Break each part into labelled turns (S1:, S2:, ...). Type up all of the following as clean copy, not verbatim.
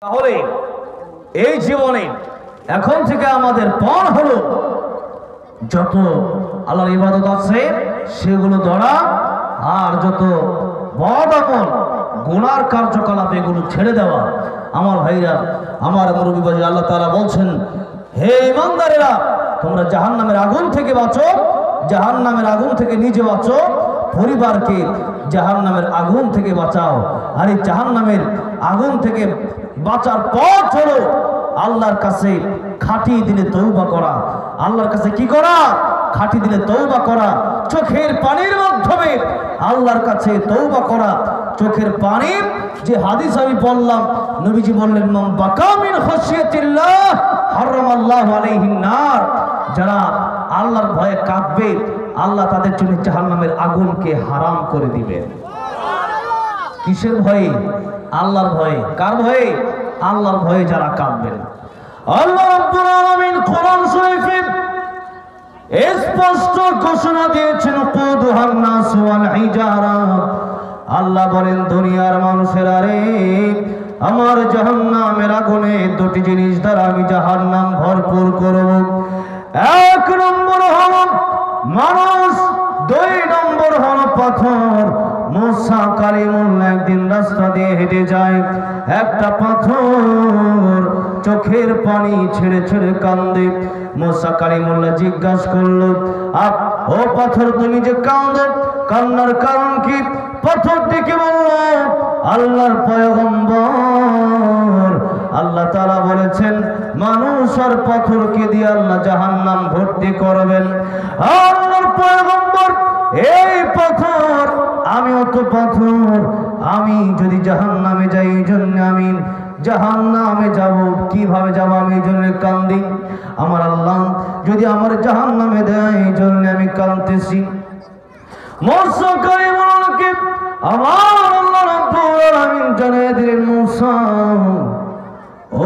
S1: তাহলে এই জীবনে এখন থেকে আমাদের পণ হলো যত আল্লাহর ইবাদত আছে সেগুলো ধরা, আর যত বদ আমল গুনার কার্যকলাপ এগুলো ছেড়ে দেওয়া। আমার ভাইরা, আমার মুরব্বী ভাই, আল্লাহ তাআলা বলছেন, হে ইমানদারেরা, তোমরা জাহান্নামের আগুন থেকে বাঁচো, জাহান্নামের আগুন থেকে নিজে বাঁচো, পরিবারকে জাহান্নামের আগুন থেকে বাঁচাও। আর এই জাহান্নামের আগুন থেকে বাঁচার পথ হলো আল্লাহর কাছে খাঁটি দিলে তওবা করা। আল্লাহর কাছে কি করা? খাঁটি দিলে তওবা করা, চোখের পানির মাধ্যমে আল্লাহর কাছে তওবা করা। চোখের পানি, যে হাদিস আমি বললাম, নবীজি বললেন, মান বাকা মিন খাশিয়াতিল্লাহ হারামাল্লাহু আলাইহিন নার। যারা আল্লাহর ভয়ে কাঁদবে, আল্লাহ তাদের জন্য জাহান্নামের আগুনকে হারাম করে দিবেন। কিসের ভয়ে? আল্লাহর ভয়ে। কার ভয়ে? আল্লাহর ভয়ে যারা কাঁদবেন। আল্লাহ রাব্বুল আলামিন কোরআন শরীফে স্পষ্ট ঘোষণা দিয়েছেন, কুদুহান নাস ওয়াল হিজারা। আল্লাহ বলেন, দুনিয়ার মানুষেরা রে, আমার জাহান্নামের আগুনে দুটি জিনিস দ্বারা আমি জাহান্নাম ভরপুর করব। এক নম্বর হলো মানুষ, দুই নম্বর হলো পাথর। মুসা কালিমুল্লাহ একদিন রাস্তা দিয়ে হেঁটে যায়, একটা পাথর চোখের পানি ছেড়ে ছেড়ে কান্দে। মুসা কালিমুল্লাহ জিজ্ঞাসা করলো, ও পাথর, তুমি যে কাঁদো, কান্নার কারণ কি? পাথরটিকে বলল, আল্লাহর পয়গম্বর, আল্লাহ তাআলা বলেছেন, মানুষ আর পাথরকে দিয়ে আল্লাহ জাহান্নাম ভর্তি করবেন। আল্লাহর পয়গম্বর, এই পাথর, আমিও তো পাথর, আমি যদি জাহান্নামে যাই, এই জন্য আমি জাহান্নামে যাব। কিভাবে যাব? আমি এই জন্য কান্দি। আমার আল্লাহ যদি আমার জাহান্নামে দেয়, এই জন্য আমি কাঁদতেছি। মুসা কালিমুল্লাহকে আমার আল্লাহ রাব্বুল আলামিন জানিয়ে দিলেন, মুসা, ও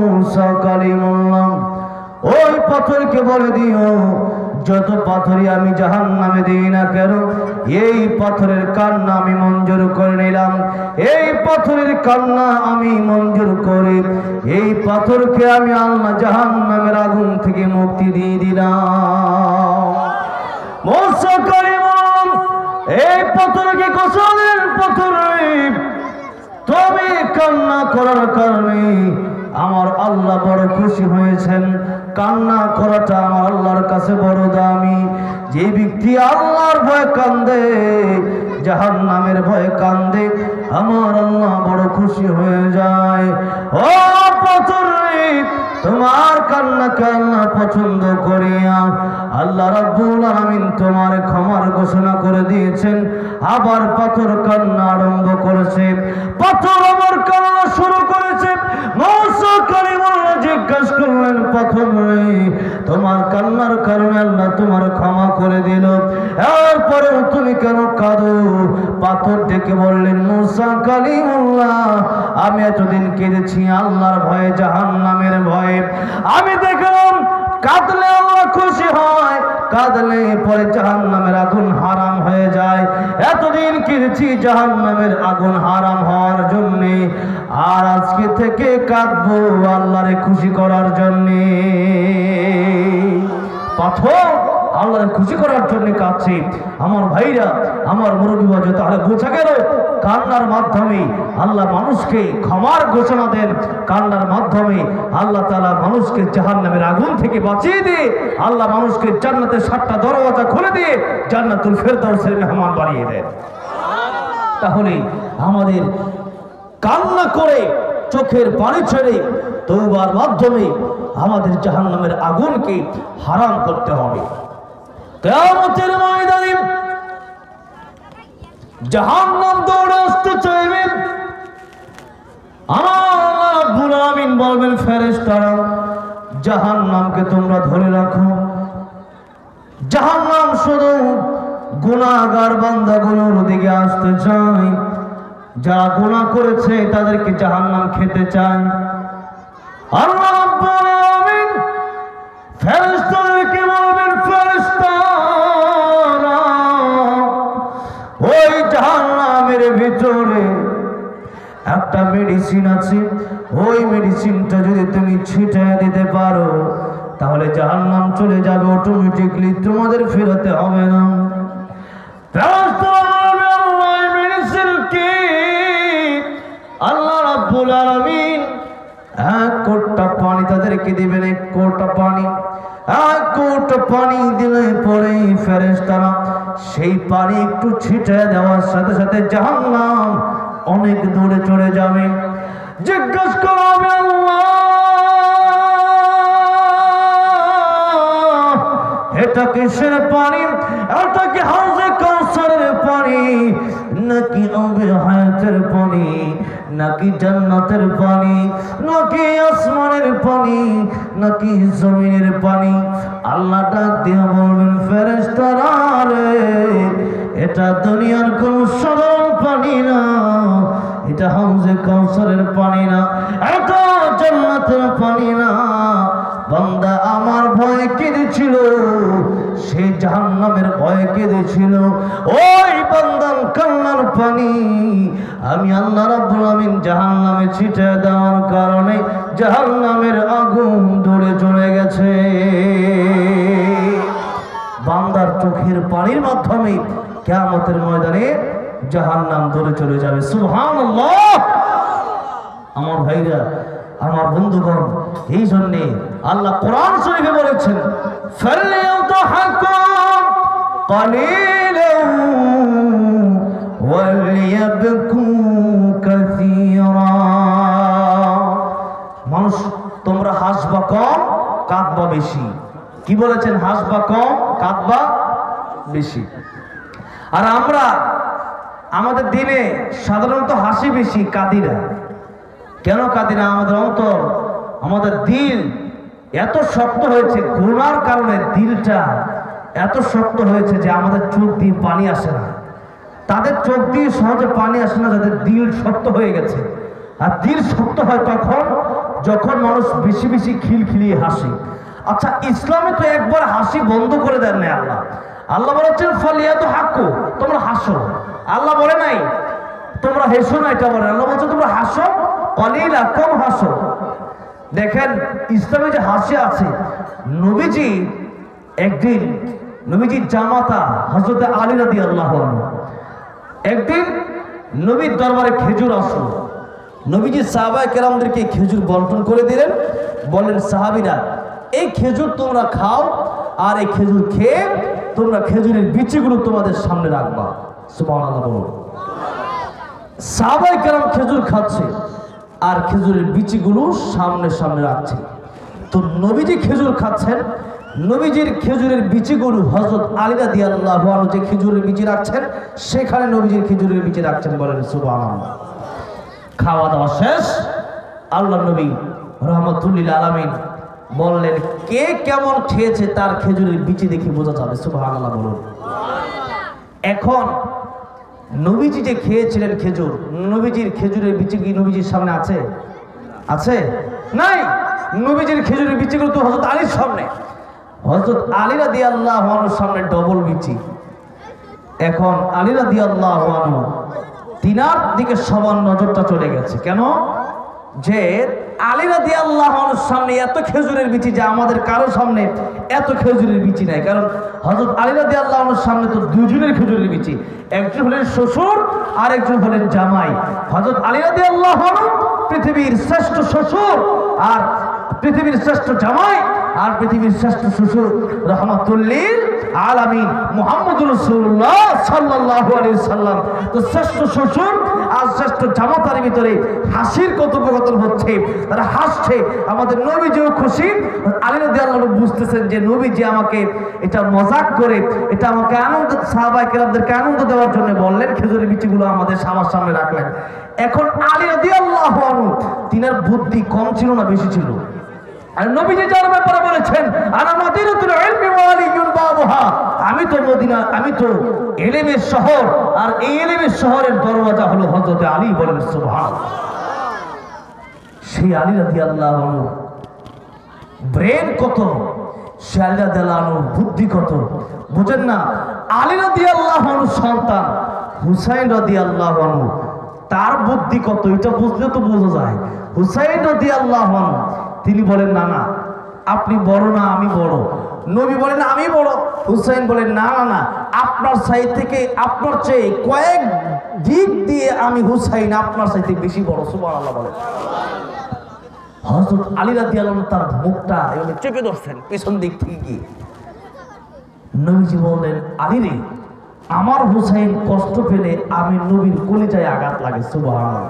S1: মুসা কালিমুল্লাহ, ওই পাথরকে বলে দিও, যত পাথরই আমি জাহান্নামে দিই না কেন, এই পাথরের কান্না আমি মঞ্জুর করে নিলাম। এই পাথরের কান্না আমি মঞ্জুর করে এই পাথরকে আমি আল্লাহ জাহান্নামের আগুন থেকে মুক্তি দিয়ে দিলাম। মুসা কালিমুল্লাহ এই পাথরকে গোসলের পাথর, তুমি কান্না করার কারণে আমার আল্লাহ বড় খুশি হয়েছেন। কান্না করাটা আমার আল্লাহর কাছে বড় দামি। যে ব্যক্তি আল্লাহর ভয়ে কান্দে, জাহান্নামের ভয়ে কান্দে, আমার আল্লাহ বড় খুশি হয়ে যায়। ও পাথর, তোমার কান্নাকে আল্লাহ পছন্দ করিয়া আল্লাহ রাব্বুল আলামিন তোমার ক্ষমার ঘোষণা করে দিয়েছেন। আবার পাথর কান্না আরম্ভ করেছে, পাথর আবার কান্না শুরু করেছে। মুসা কালিমুল্লাহ জিজ্ঞাসা করলেন, পাথর, তোমার কান্নার কারণে আল্লাহ তোমার ক্ষমা করে দিল, এরপরে তুমি কেন কাঁদো? পাথর ডেকে বললেন, মুসা কালিমুল্লাহ, আমি এতদিন কেঁদেছি আল্লাহর ভয়ে, জাহান্নামের ভয়ে। আমি দেখলাম কাঁদলে আল্লাহ খুশি হয়, কাঁদলে পরে জাহান্নামের আগুন হারাম হয়ে যায়। এতদিন কেঁদেছি জাহান্নামের আগুন হারাম হওয়ার জন্য, আর আজকে থেকে কাঁদবো আল্লাহরে খুশি করার জন্য। পাথর আল্লাহরে খুশি করার জন্য কাঁদছে। আমার ভাইরা, আমার মুরব্বী ভাই, তাহলে বোঝা গেল কান্নার মাধ্যমে আল্লাহ মানুষকে ক্ষমার ঘোষণা দেন। কান্নার মাধ্যমে আল্লাহ তাআলা মানুষকে জাহান্নামের আগুন থেকে বাঁচিয়ে দিয়ে আল্লাহ মানুষকে জান্নাতের 7টা দরওয়াজা খুলে দিয়ে জান্নাতুল ফেরদাউসের মেহমান বানিয়ে দেন। তাহলে আমাদের কান্না করে, চোখের পানি ছেড়ে তওবার মাধ্যমে আমাদের জাহান্নামের আগুনকে হারাম করতে হবে। কিয়ামতের ময়দানে জাহান্নাম দৌড়ে আসতে চাইবে। আমার আল্লাহ রাব্বুল আলামিন বলবেন, ফেরেশতারা, জাহান্নামকে তোমরা ধরে রাখো। জাহান্নাম শুধু গুনাহগার বান্দাগুলোর দিকে আসতে চায়, যারা গুনাহ করেছে তাদেরকে জাহান্নাম খেতে চায়। আল্লাহ রাব্বুল আলামিন ফেরেশতাদেরকে বলবেন, ফেরেশতারা, ওই জাহান্নামের ভিতরে একটা মেডিসিন আছে, ওই মেডিসিনটা যদি তুমি ছিটিয়ে দিতে পারো তাহলে জাহান্নাম চলে যাবে অটোমেটিকলি, তোমাদের ফেরাতে হবে না। আল্লাহ রাব্বুল আলামিন এক কোটা পানি তাদেরকে দিবেন, এক কোটা পানি, এক কোটা পানি দিলে পরে ফেরেশতারা সেই পানি একটু ছিটিয়ে দেওয়ার সাথে সাথে জাহান্নাম অনেক দূরে চলে যাবে। জিজ্ঞাসা করবে আল্লাহ এটা কিসের পানি? এটা কি হাউজে কাউসারের পানি নাকি আবে হায়াতের পানি নাকি জান্নাতের পানি নাকি আসমানের পানি নাকি জমিনের পানি? আল্লাহ ডাক দিয়ে বলবেন ফেরেশতারা রে এটা দুনিয়ার কোন সাধারণ পানি না, এটা হাউজে কাউসারের পানি না, এটা জান্নাতের পানি না। বান্দা আমার ভয়ে কেঁদেছিল, সেই জাহান্নামের ভয়ে কেঁদেছিল, ওই বান্দার কান্নার পানি আমি আল্লাহ রাব্বুল আমিন জাহান্নামে ছিটিয়ে দেওয়ার কারণে জাহান্নামের আগুন ধরে চলে গেছে। বান্দার চোখের পানির মাধ্যমে কিয়ামতের ময়দানে জাহান্নাম ধরে চলে যাবে। সুবহানাল্লাহ। আমার ভাইরা, আমার বন্ধুগণ, এই জন্যে আল্লাহ কোরআন শরীফে বলেছেন ফালইউদহাকু কালিলান ওয়ালিয়াবকু কাসীরা। মানুষ তোমরা হাসবা কম কাঁদবা বেশি। কি বলেছেন? হাসবা কম কাঁদবা বেশি। আর আমরা আমাদের দিনে সাধারণত হাসি বেশি, কাঁদি না। কেন কাঁদি না? আমাদের অন্তর, আমাদের দিল এত শক্ত হয়েছে, গুনার কারণে দিলটা এত শক্ত হয়েছে যে আমাদের চোখ দিয়ে পানি আসে না। তাদের চোখ দিয়ে সহজে পানি আসে না যাদের দিল শক্ত হয়ে গেছে। আর দিল শক্ত হয় তখন যখন মানুষ বেশি বেশি খিলখিলিয়ে হাসে। আচ্ছা, ইসলামে তো একবার হাসি বন্ধ করে দেন না আল্লাহ। আল্লাহ বলেছেন ফালইউদহাকু, তোমরা হাসো। আল্লাহ বলে নাই তোমরা হেসো না, এটা বলে। আল্লাহ বলছে তোমরা হাসো, কলিলা কম হাসো। দেখেন ইসলামে যে হাসি আছে, নবীজি একদিন, নবীজির জামাতা হযরত আলী রাদিয়াল্লাহু আনহু একদিন নবীর দরবারে খেজুর আসলো। নবীজি সাহাবায়ে কেরামদেরকে খেজুর বন্টন করে দিলেন। বলেন সাহাবীরা এই খেজুর তোমরা খাও, আর এই খেজুর খেয়ে তোমরা খেজুরের বিচিগুলো তোমাদের সামনে রাখবা। সুবহানাল্লাহ বলো। সাহাবায়ে কেরাম খেজুর খাচ্ছে আর খেজুরের বিচিগুলো সামনে সামনে রাখছে। তো নবীজি খেজুর খাচ্ছেন, নবীজির খেজুরের বিচিগুলো হযরত আলী রাদিয়াল্লাহু আনহু যে খেজুরের বিচি রাখছেন সেখানে নবীজির খেজুরের বিচি রাখছেন। বলেন সুবহানাল্লাহ। খাওয়া দাওয়া শেষ, আল্লাহ নবী রাহমাতুল লিল আলামিন বললেন কে কেমন খেয়েছে তার খেজুরের বিচি দেখে বোঝা যাবে। সুবহানাল্লাহ বলুন। এখন নবীজি যে খেয়েছিলেন খেজুর, নবীজির খেজুরের বিচি কি নবীজির সামনে আছে? আছে? নাই। নবীজির খেজুরের বিচিগুলো তো হযরত আলীর সামনে। হযরত আলী রাদিয়াল্লাহু আনহুর সামনে ডবল বিচি। এখন আলী রাদিয়াল্লাহু আনহু তিনার দিকে সবার নজরটা চলে গেছে। কেন? যে আলী রাদিয়াল্লাহু আনহুর সামনে এত খেজুরের বিচি যে আমাদের কারো সামনে এত খেজুরের বিচি নাই। কারণ হযরত আলী রাদিয়াল্লাহু আনহুর সামনে তো দুজনের খেজুরের বিচি, একজন হলেন শ্বশুর আর একজন হলেন জামাই। হযরত আলী রাদিয়াল্লাহু আনহু পৃথিবীর শ্রেষ্ঠ শ্বশুর আর পৃথিবীর শ্রেষ্ঠ জামাই আর পৃথিবীর শ্রেষ্ঠ শ্বশুর রাহমাতুল লিল আলামিন মুহাম্মদুর রাসূলুল্লাহ সাল্লাল্লাহু আলাইহি সাল্লাম। তো শ্রেষ্ঠ শ্বশুর আর শ্রেষ্ঠ জামাতার ভিতরে হাসির কথোপকথন হচ্ছে, তারা হাসছে। আমাদের নবীজিও খুশি। আলী রাদিয়াল্লাহু আনহু বুঝতেছেন যে নবীজি আমাকে এটা মজাক করে, এটা আমাকে আনন্দ, সাহাবায়ে কেরামদেরকে আনন্দ দেওয়ার জন্য বললেন, খেজুরের বিচিগুলো আমাদের সবার সামনে রাখলেন। এখন আলী রাদিয়াল্লাহু আনহু তিনার বুদ্ধি কম ছিল না বেশি ছিল? আর নবীজি যার ব্যাপারে বলেছেন আনা মাদিনাতুল ইলমি ওয়া আলিয়ুন বাবুহা, আমি তো মদিনা, আমি তো ইলমের শহর, আর এই ইলমের শহরের দরওয়াজা হলো হযরত আলী। বলেন সুবহানাল্লাহ। সেই আলী রাদিয়াল্লাহু আনহু ব্রেন কত, সেই আলী রাদিয়াল্লাহু আনহু বুদ্ধি কত, বুঝেন না? আলী রাদিয়াল্লাহু আনহু সন্তান হুসাইন রাদিয়াল্লাহু আনহু তার বুদ্ধি কত এটা বুঝলে তো বোঝা যায়। হুসাইন রাদিয়াল্লাহু আনহু তিনি বলেন না না আপনি বড় না আমি বড়। নবী বলেন আমি বড়। হুসাইন বলেন না না না আপনার সাইড থেকে আপনার চেয়ে কয়েক দিক দিয়ে আমি হুসাইন আপনার চাইতে বেশি বড়। সুবহানাল্লাহ বলেন। হযরত আলী রাদিয়াল্লাহু আনহু তার মুখটা এভাবে চেপে ধরছেন পিছন দিক থেকে গিয়ে। নবীজি বললেন আলী রে আমার হুসাইন কষ্ট পেলে আমি নবীর কলিজায় আঘাত লাগে। সুবহানাল্লাহ।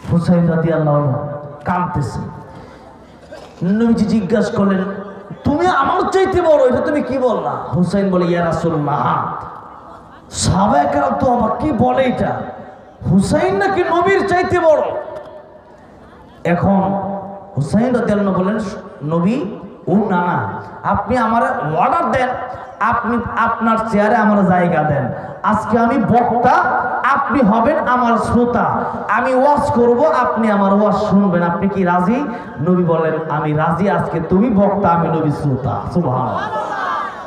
S1: হুসাইন রাদিয়াল্লাহু আনহু কাঁদতেছে। নবীজি জিজ্ঞাসা করলেন তুমি আমার চাইতে বড় এটা তুমি কি বললা? হুসাইন বলে ইয়া রাসূলুল্লাহ সাহাবায়ে কেরাম তো আমার কি বলে এটা হুসাইন নাকি নবীর চাইতে বড়। এখন হুসাইন রাদিয়াল্লাহু আনহু বলেন নবী ও না না আপনি আমার অর্ডার দেন আপনি আপনার চেয়ারে আমার জায়গা দেন। আজকে আমি বক্তা আপনি হবেন আমার শ্রোতা। আমি ওয়াজ করব আপনি আমার ওয়াজ শুনবেন। আপনি কি রাজি? নবী বলেন আমি রাজি। আজকে তুমি বক্তা আমি নবী শ্রোতা। সুবহানাল্লাহ।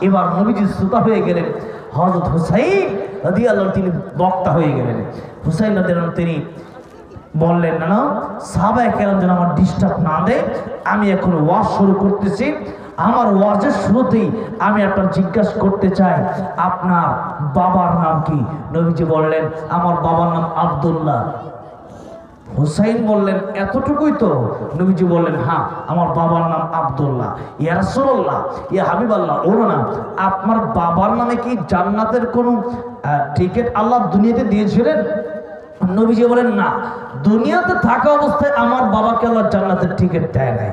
S1: এবার নবীজি শ্রোতা হয়ে গেলেন। হযরত হুসাইন রাদিয়াল্লাহু আনহু তিনি বক্তা হয়ে গেলেন। হুসাইন রাদিয়াল্লাহু আনহু তিনি বললেন না না সাহাবায়ে কেরাম যেন আমার ডিস্টার্ব না দেয় আমি এখন ওয়াজ শুরু করতেছি। আমার ওয়াজের শুরুতেই আমি আপনার জিজ্ঞাসা করতে চাই আপনার বাবার নাম কি? নবীজি বললেন আমার বাবার নাম আব্দুল্লাহ। হুসাইন বললেন এতটুকুই তো? নবীজি বললেন হ্যাঁ আমার বাবার নাম আব্দুল্লাহ। ইয়া রাসূলুল্লাহ ইয়া হাবিবাল্লাহ ওর না আপনার বাবার নামে কি জান্নাতের কোনো টিকিট আল্লাহ দুনিয়াতে দিয়েছিলেন? নবীজি বলেন না দুনিয়াতে থাকা অবস্থায় আমার বাবাকে আল্লাহ জান্নাতের টিকিট দেয় নাই।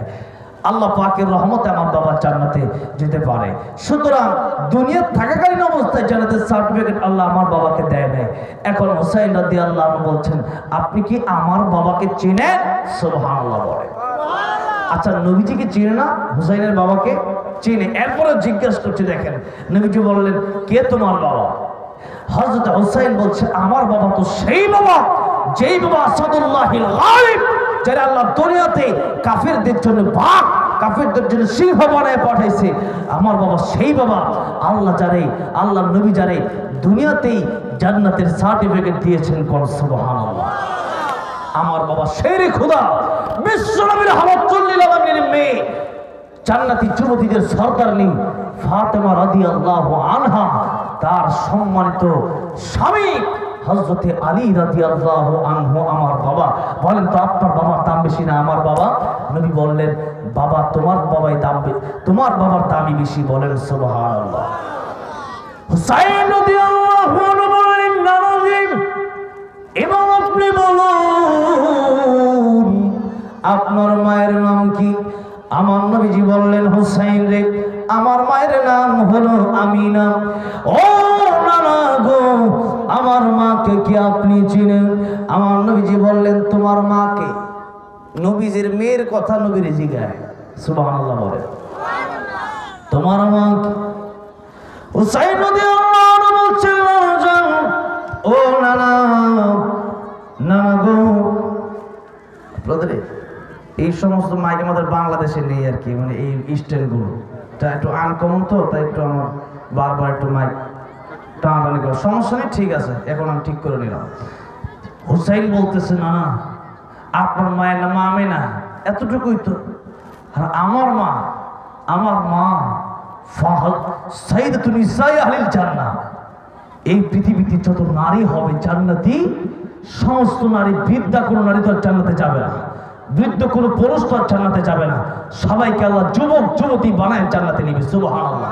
S1: আল্লাহ পাকের রহমতে আমার বাবা জান্নাতে যেতে পারে। সুতরাং দুনিয়া থাকাকালীন অবস্থায় জান্নাতের সার্টিফিকেট আল্লাহ আমার বাবাকে দেয় নাই। এখন হুসাইন রাদিয়াল্লাহু আনহু বলছেন আপনি কি আমার বাবাকে চেনেন? সুবহানাল্লাহ বলে। আচ্ছা নবীজি কি চেনে না হুসাইনের বাবাকে? চেনে। এরপরে জিজ্ঞাসা করতে দেখেন নবীজি বললেন কে তোমার বাবা? হযরত হুসাইন বলছে আমার বাবা তো সেই বাবা যেই বাবা আসাদুল্লাহিল গালিব যারা আল্লাহ দুনিয়াতে কাফেরদের জন্য বাঘ কাফেরদের জন্য সিংহ বানায় পাঠাইছে। আমার বাবা সেই বাবা আল্লাহ যারে আল্লাহ নবী যারে দুনিয়াতেই জান্নাতের সার্টিফিকেট দিয়েছেন। কোন সুবহানাল্লাহ। আমার বাবা শেরে খোদা বিশ্ব নবীর রহমাতুল্লিল আলামিনের মেয়ে জান্নাতি যুবতীদের সরদারনি ফাতেমা রাদিয়াল্লাহু আনহা তার সম্মানিত স্বামী হযরতে আলী রাদিয়াল্লাহু আনহু আমার বাবা। বলেন তো আপনার বাবার দাম বেশি না আমার বাবা? নবী বললেন বাবা তোমার বাবাই দাম তোমার বাবার দামই বেশি। বলেন সুবহানাল্লাহ। হুসাইন রাদিয়াল্লাহু আনহু বললেন নানাজি এবং আপনি বলুন আপনার মায়ের নাম কি? আমার নবীজি বললেন হুসাইন রে আমার মায়ের নাম হলো আমিনা। ও নানা গো আমার মাকে কি আপনি চিনেন? আমার নবীজি বললেন তোমার মাকে? নবীজির মেয়ের কথা নবীরে জিজ্ঞাসা। সুবহানাল্লাহ বলে। তোমার মা হুসাইন রাদিয়াল্লাহু আনহু বলছেন ও নানা নানা গো আপনাদের এই সমস্ত মাইক আমাদের বাংলাদেশে নেই আর কি মানে এই স্টাইলগুলো তা একটু আনকমন তো তাই একটু আমার বারবার একটু মাইক টানাটানি করা সমস্যা নেই ঠিক আছে এখন আমি ঠিক করে নিলাম। হুসাইন বলতেছে না না আপনার মায়ের নাম আমিনা এতটুকুই তো। আর আমার মা সাইয়্যিদাতুন নিসাই আহলিল জান্নাহ। এই পৃথিবীতে যত নারী হবে জান্নাতি সমস্ত নারী বৃদ্ধা কোনো নারী তো জান্নাতে যাবে না বৃদ্ধ কোনো পুরুষ তো জান্নাতে যাবে না সবাইকে আল্লাহ যুবক যুবতী বানায় জান্নাতে নিবে। সুবহানাল্লাহ।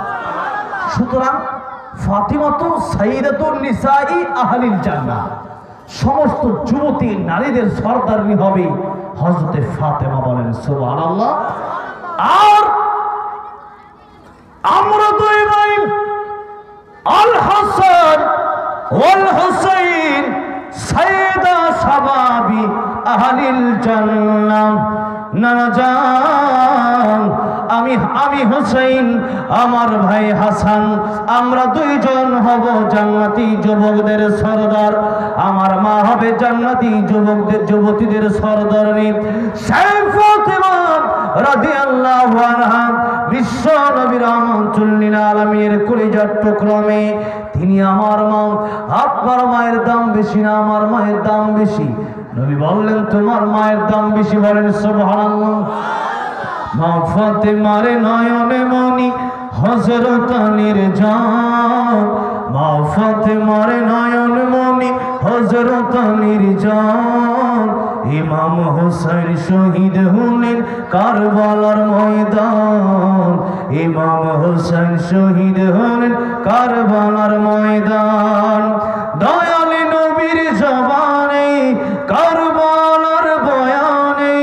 S1: সুতরাং ফাতিমা তো সাইয়্যিদাতুন নিসাই আহলিল জান্নাহ সমস্ত যুবতী নারীদের সরদারনি হবে হযরতে ফাতেমা। বলেন সুবহানাল্লাহ। আর আমরা দুই ভাই আল হাসান ওয়াল হুসাইন সাইয়্যিদা শাবাবি আহলিল জান্নাহ। নানা জান আমি হুসাইন আমার ভাই হাসান আমরা দুইজন হব জান্নাতি যুবকদের সরদার। আমার মা হবে জান্নাতি যুবতীদের সরদারনি। ফাতেমা রাদিয়াল্লাহু আনহা বিশ্ব নবী রাহমাতুল লিল আলামিনের কলিজার টুকরা মেয়ে তিনি আমার মা, আপনার মায়ের দাম বেশি না আমার মায়ের দাম বেশি? নবী বললেন তোমার মায়ের দাম বেশি। বলেন সুবহানাল্লাহ। মা ফাতেমার নয়নে মনি হযরত আলীর জান, মা ফাতেমার নয়ন মনি হযরত আলীর জান। ইমাম হোসেন শহীদ হলেন কারবালার ময়দান, ইমাম হোসেন শহীদ হলেন কারবালার ময়দান। দয়ালে নবীর জবানে কারবালার বয়ানে,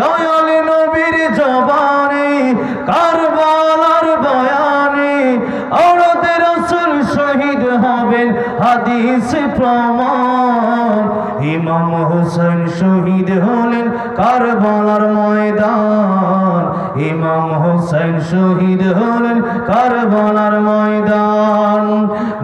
S1: দয়ালে নবীর জবানে কারবালার বয়ানে আওলাদে রাসূল শহীদ হবেন হাদিস প্রমাণ। ইমাম হোসেন শহীদ হলেন কারবালার ময়দান, ইমাম হোসেন শহীদ হলেন কারবালার ময়দান।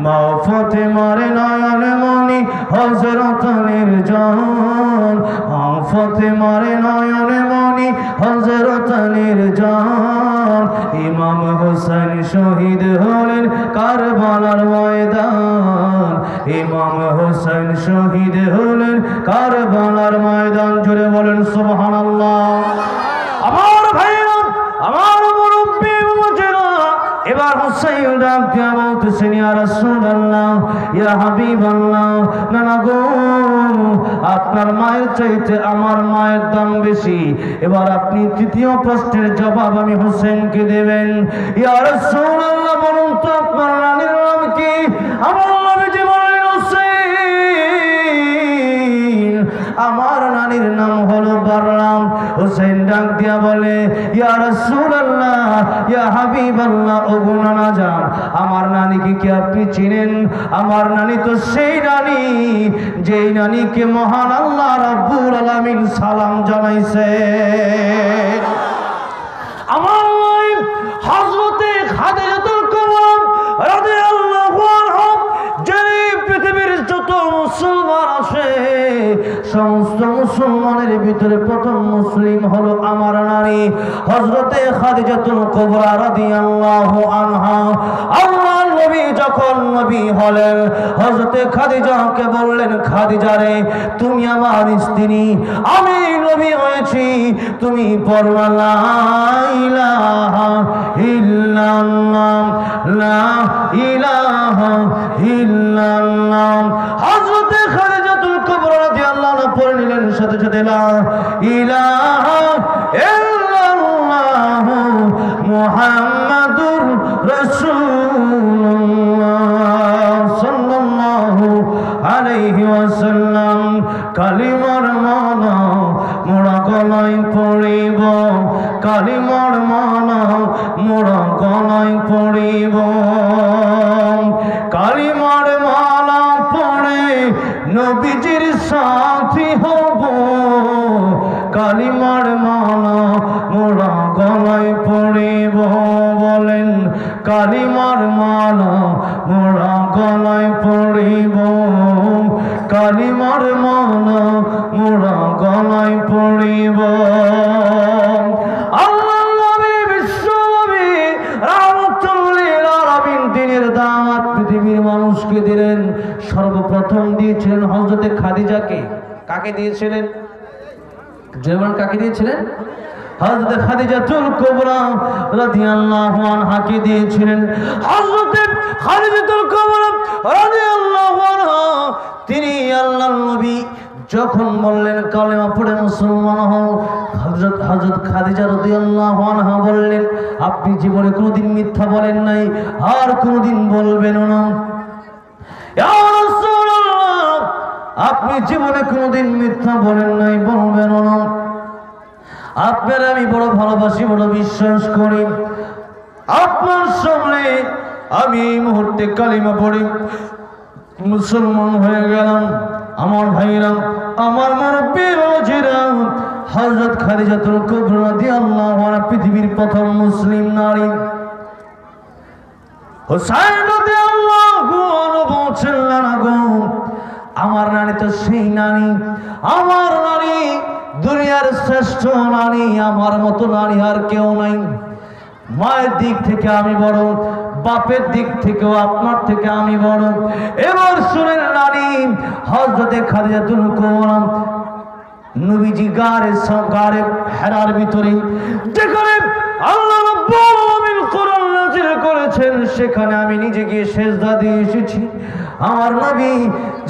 S1: মা ফাতেমার নয়ন মনি হযরত আলীর জান, মা ফাতেমার নয়ন মনি হযরত আলীর জান। ইমাম হোসেন শহীদ হলেন কারবালার ময়দান, ইমাম হোসেন শহীদ হলেন কারবালার ময়দান। জোরে বলেন সুবহানাল্লাহ। আমার ভাইরা, আমার মুরব্বি মুজরা, এবার হুসাইন ডাক দিয়া বলতেছেন ইয়া রাসূলুল্লাহ, ইয়া হাবিবাল্লাহ, নানা গো আপনার মায়ের চাইতে আমার মায়ের দাম বেশি। এবার আপনি তৃতীয় প্রশ্নের জবাব আমি হোসেনকে দেবেন। ইয়া রাসূলুল্লাহ বলুন তো আপনার নানির নাম কি? আমার নবীজি বললেন হোসেন, আমার নানির নাম হলো বাররাম। হোসেন ডাক দিয়া বলে ইয়া রাসূলুল্লাহ, ইয়া হাবিবাল্লাহ, ওগো নানা জান আমার নানিকে কি আপনি চিনেন? আমার নানি তো সেই নানি যেই নানিকে মহান আল্লাহ রাব্বুল আলামিন সালাম জানাইছে। আমার হযরতে খাদিজাতুল কুবরা রাদিয়াল্লাহু আনহা, যে পৃথিবীর যত মুসলমান আছে সমস্ত মুসলমানের ভিতরে প্রথম মুসলিম হলো আমার নানি হযরতে খাদিজাতুল কুবরা রাদিয়াল্লাহু আনহা। আল্লাহর নবী যখন নবী হলেন হযরতে খাদিজাকে বললেন, খাদিজা রে তুমি আমার স্ত্রী, আমি নবী হয়েছি, তুমি পড়বা লা ইলাহা ইল্লাল্লাহ, লা ইলাহা ইল্লাল্লাহ। হযরতে খাদিজাতুল কুবরা রাদিয়াল্লাহু আনহা পড়ে নিলেন সাথে সাথে লা ইলাহা ইল্লাল্লাহ মুহাম্মাদুর রাসূলুল্লাহ সাল্লাল্লাহু আলাইহি ওয়াসাল্লাম। কালিমার মানা মোরা গলায় পড়িব, কালিমার মানা মোরা গলায় পড়িব, কালিমার মালা পড়ে নবীজির সাথী হব, কালিমার মালা মোরা গলায় পড়িব। বলেন কালিমার মালা মোরা গলায় পড়িব, কালিমার মালা মোরা গলায় পড়িব। আল্লাহর নবী বিশ্বনবী রাহমাতুল লিল আলামিন দিনের দাওয়াত পৃথিবীর মানুষকে দিলেন। সর্বপ্রথম দিয়েছিলেন হযরতে খাদিজাকে। কাকে দিয়েছিলেন? যেমন কাকে দিয়েছিলেন? হযরতে খাদিজাতুল কুবরা রাদিয়াল্লাহু আনহাকে দিয়েছিলেন। হযরতে খাদিজাতুল কুবরা রাদিয়াল্লাহু আনহা তিনি আল্লাহর নবী যখন বললেন কালেমা পড়ে মুসলমান হও, হযরত খাদিজা রাদিয়াল্লাহু আনহা বললেন আপনি জীবনে কোনোদিন মিথ্যা বলেন নাই, আর কোনোদিন বলবেন না। ইয়া রাসূলুল্লাহ, আপনি জীবনে কোনোদিন মিথ্যা বলেন নাই, বলবেন না। আপনার আমি বড় ভালোবাসি, বড় বিশ্বাস করি। আপনার সামনে আমি এই মুহূর্তে কালিমা পড়ি মুসলমান হয়ে গেলাম। আমার ভাইরা, আমার মুরব্বি ওজিরা, হযরত খাদিজাতুল কুবরা রাদিয়াল্লাহু আনহা পৃথিবীর প্রথম মুসলিম নারী। হুসাইন রাদিয়াল্লাহু আনহু বলছেন না গো, আমার নানি তো সেই নানি, আমার নানি দুনিয়ার শ্রেষ্ঠ নানি, আমার মতো নানি আর কেউ নাই। মায়ের দিক থেকে আমি বড়, বাপের দিক থেকেও আপনার থেকে আমি বড়। এবার শুনেন নারী হযরতে খাদিজাতুল কুবরা নবীজি গারে হেরার ভিতরে যেখানে আল্লাহ রাব্বুল আলামিন কোরআন নাযিল করেছেন সেখানে আমি নিজে গিয়ে সিজদা দিয়ে এসেছি। আমার নবী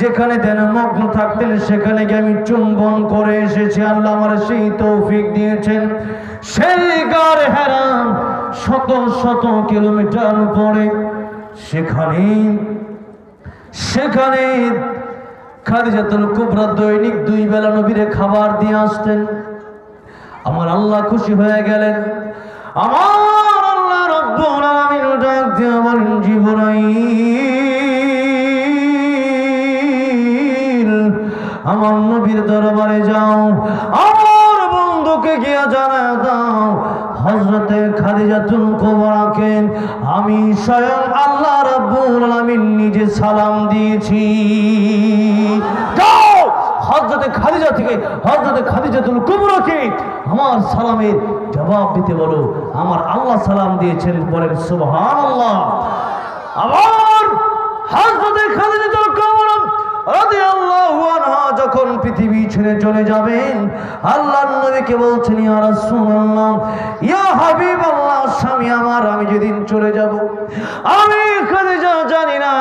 S1: যেখানে ধ্যানমগ্ন থাকতেন সেখানে গিয়ে আমি চুম্বন করে এসেছি। আল্লাহ আমার সেই তৌফিক দিয়েছেন। সেই গারে হেরা শত শত কিলোমিটার উপরে, সেখানে খাদিজাতুল কুবরা দৈনিক 2 বেলা নবীরে খাবার দিয়ে আসতেন। আমার আল্লাহ খুশি হয়ে গেলেন। আমার আল্লাহ রাব্বুল আলামিন ডাক দিয়ে বলেন, জিবরাইল আমার নবীর দরবারে যাও, আমার বন্ধুকে গিয়ে জানায় দাও হযরতে খাদিজাতুল কুবরাকে আমি স্বয়ং আল্লাহ রাব্বুল আলামিন নিজে সালাম দিয়েছি। যাও হযরতে খাদিজা থেকে হযরতে খাদিজাতুল কুবরাকে আমার সালামের জবাব দিতে বলো, আমার আল্লাহ সালাম দিয়েছেন। বলেন সুবহানাল্লাহ। আবার হযরতে খাদিজাতুল কুবরা রাদিয়াল্লাহু আনহা যখন পৃথিবী ছেড়ে চলে যাবেন আল্লাহর নবীকে বলছেন, ইয়া রাসূলুল্লাহ, ইয়া হাবিবাল্লাহ, স্বামী আমার আমি যেদিন চলে যাব আমি খাদিজা জানি না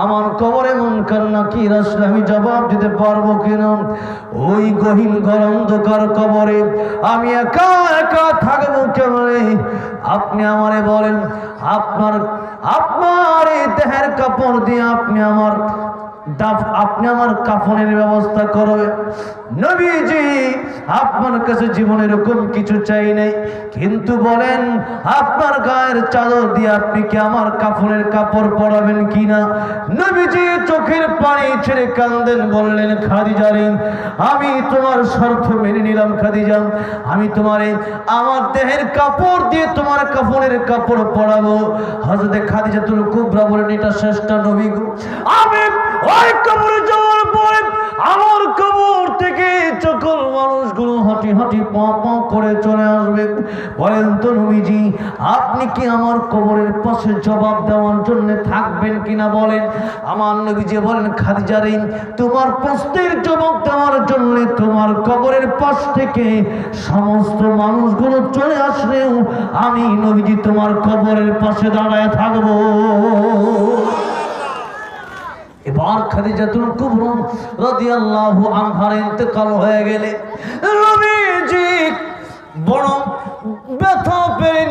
S1: আমার কবরে মুনকার নাকির আসলে আমি জবাব দিতে পারবো কিনা। ওই গহীন অন্ধকার কবরে আমি একা একা থাকবো কেমনে? আপনি আমারে বলেন, আপনার এই দেহের কাপড় দিয়ে আপনি আমার কাফনের ব্যবস্থা করবেন। নবীজি আপনার কাছে জীবনে এরকম কিছু চাই নাই, কিন্তু বলেন আপনার গায়ের চাদর দিয়ে আপনি কি আমার কাফনের কাপড় পরাবেন কিনা? নবীজি চোখের পানি ছেড়ে কান্দেন, বললেন, খাদিজা রে, আমি তোমার শর্ত মেনে নিলাম খাদিজা, আমি তোমারে আমার দেহের কাপড় দিয়ে তোমার কাফনের কাপড় পরাবো। হযরতে খাদিজাতুল কুবরা বলেন, এটা শ্রেষ্ঠ নবী গো, আমি ওই কবরে যাওয়ার পরে আমার কবর থেকে সকল মানুষগুলো হাঁটি হাঁটি পা পা করে চলে আসবে। বলেন তো নবীজি আপনি কি আমার কবরের পাশে জবাব দেওয়ার জন্য থাকবেন কিনা? বলেন। আমার নবীজি বলেন, খাদিজা রে, তোমার প্রশ্নের জবাব দেওয়ার জন্য তোমার কবরের পাশ থেকে সমস্ত মানুষগুলো চলে আসলেও আমি নবীজি তোমার কবরের পাশে দাঁড়ায় থাকবো। এবার খাদিজাতুল কুবরা রাদিয়াল্লাহু আনহার ইন্তেকাল হয়ে গেলে নবীজি বড় ব্যথা পেলেন,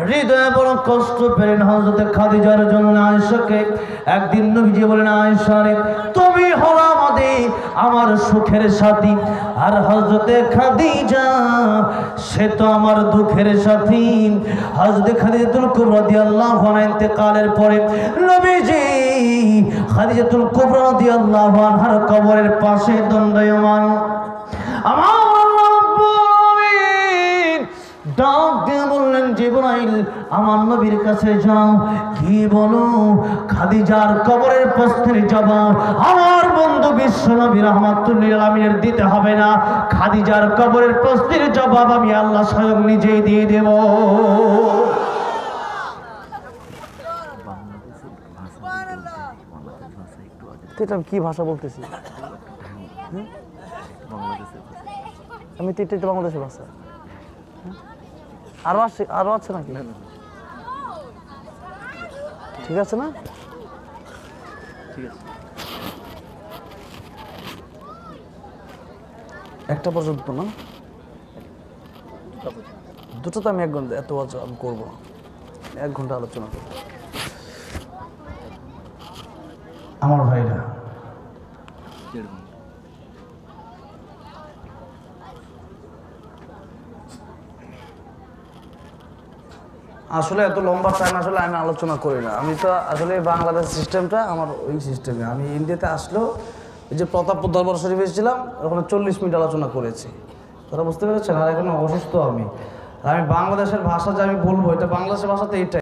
S1: হৃদয়ে বড় কষ্ট পেলেন হযরতে খাদিজার জন্য। আয়েশাকে একদিন নবীজি বলেন, আয়েশা রে, তুমি হলো আমার সুখের সাথী, আর হযরতে খাদিজা সে তো আমার দুঃখের সাথী। হযরতে খাদিজাতুল কুবরা রাদিয়াল্লাহু আনহা ইন্তেকালের পরে নবীজি খাদিজাতুল কুবরা রাদিয়াল্লাহু আনহার কবরের পাশে দণ্ডায়মান। আমার ডাক দিয়ে বললেন, জিবরাইল আমার নবীর কাছে যাও, কি বলো? খাদিজার কবরের প্রশ্নের জবাব আমার বন্ধু বিশ্ব নবী রাহমাতুল লিল আলামিনের দিতে হবে না, খাদিজার কবরের প্রশ্নের জবাব আমি আল্লাহ স্বয়ং নিজেই দিয়ে দেব।
S2: এটা কি ভাষা বলতেছি? আমি তো এটা বাংলাদেশের ভাষা। আরো আছে নাকি? ঠিক আছে না? ঠিক আছে, একটা পর্যন্ত না, দুটো তো আমি 1 ঘন্টা এত আমি করবো, 1 ঘন্টা আলোচনা করবো।
S1: আমার ভাইরা
S2: আসলে এত লম্বা টাইম আসলে আমি আলোচনা করি না। আমি তো আসলে বাংলাদেশ সিস্টেমটা আমার ওই সিস্টেমে, আমি ইন্ডিয়াতে আসলেও ওই যে প্রতাপপুর দরবার শরীফ এসেছিলাম, ওখানে 40 মিনিট আলোচনা করেছি। তারা বুঝতে পেরেছেন? আর এখন অসুস্থ আমি বাংলাদেশের ভাষা যে আমি বলবো, এটা বাংলাদেশের ভাষাতে এইটাই।